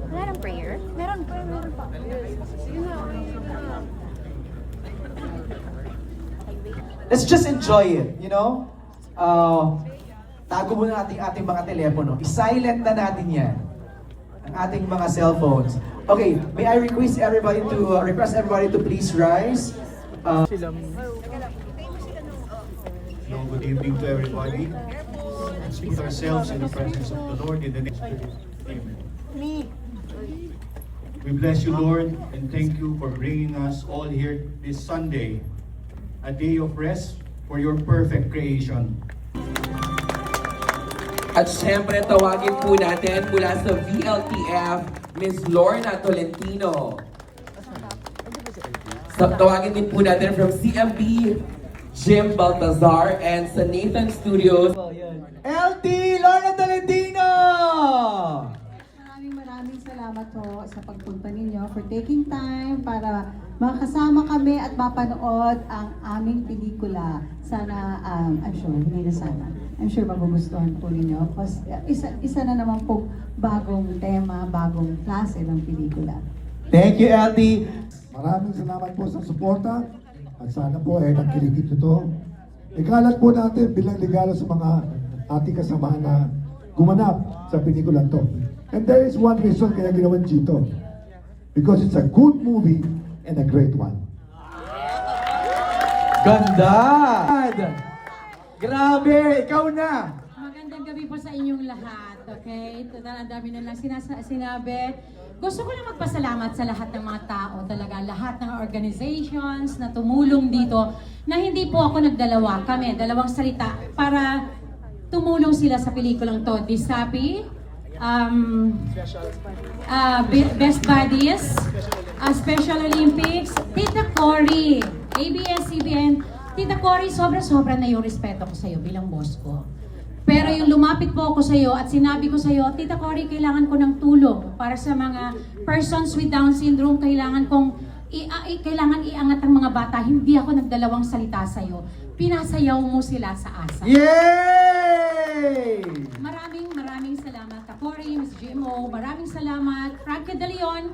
Wala ng prayer? Meron pa. Let's just enjoy it, you know? Tago muna ating mga telepono. I-silent na natin yan. Ang ating mga cellphones. Okay, may I request everybody to please rise. Good evening to everybody. Let's put ourselves in the presence of the Lord in the name of the Spirit. Amen. We bless you, Lord, and thank you for bringing us all here this Sunday, a day of rest for your perfect creation. At syempre, tawagin po natin mula sa VLTF, Ms. Lorna Tolentino. Tawagin din po natin from CMB, Jim Baltazar, and sa Nathan Studios, LT Lorna Tolentino! Maraming salamat po sa pagpunta ninyo for taking time para makasama kami at mapanood ang aming pelikula. Sana, I'm sure, hindi na sana. I'm sure magugustuhan po ninyo. Isa na naman po bagong tema, bagong klase ng pelikula. Thank you, LT. Maraming salamat po sa suporta at sana po nagkiligit ito. Ikalat po natin bilang regalo sa mga ating kasama na gumanap sa pelikula to. And there is one reason kaya ginawan dito. Because it's a good movie and a great one. Ganda! Grabe, ikaw na! Magandang gabi po sa inyong lahat, okay? Total, ang dami na lang sinabi. Gusto ko lang magpasalamat sa lahat ng mga tao, talaga lahat ng organizations na tumulong dito, na hindi po ako nagdalawa, kami, dalawang salita, para tumulong sila sa pelikulang to. Disapi, Best Buddies, Special Olympics, Tita Cory, ABS-CBN. Tita Cory, sobra-sobra na yung respeto ko sa'yo bilang boss ko. Pero yung lumapit po ako sa'yo at sinabi ko sa'yo, Tita Cory, kailangan ko ng tulong para sa mga persons with Down syndrome, kailangan iangat ang mga bata. Hindi ako nagdalawang salita sa'yo. Pinasayaw mo sila sa asa. Yay! Maraming salamat, Cory, Ms. GMO, maraming salamat. Frankie De Leon,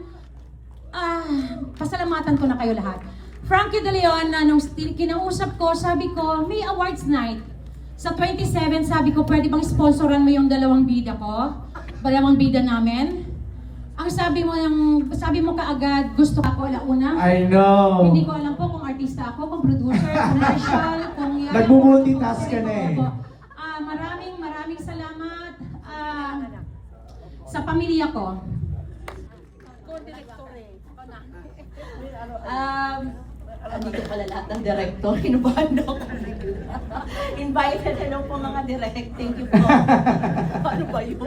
pasalamatan ko na kayo lahat. Frankie De Leon, nung kinausap ko, sabi ko, may awards night. Sa 27, sabi ko, pwede bang sponsoran mo yung dalawang bida ko? Dalawang bida namin? Ang sabi mo kaagad, gusto ako alauna. I know. Hindi ko alam po kung artista ako, kung producer, commercial, kung yan. Nagmumultitask ka na eh. Maraming salamat sa pamilya ko. Andito pala lahat ng director. Inubahan ako. Invited. Hello po mga direct. Thank you po. Paano ba yun?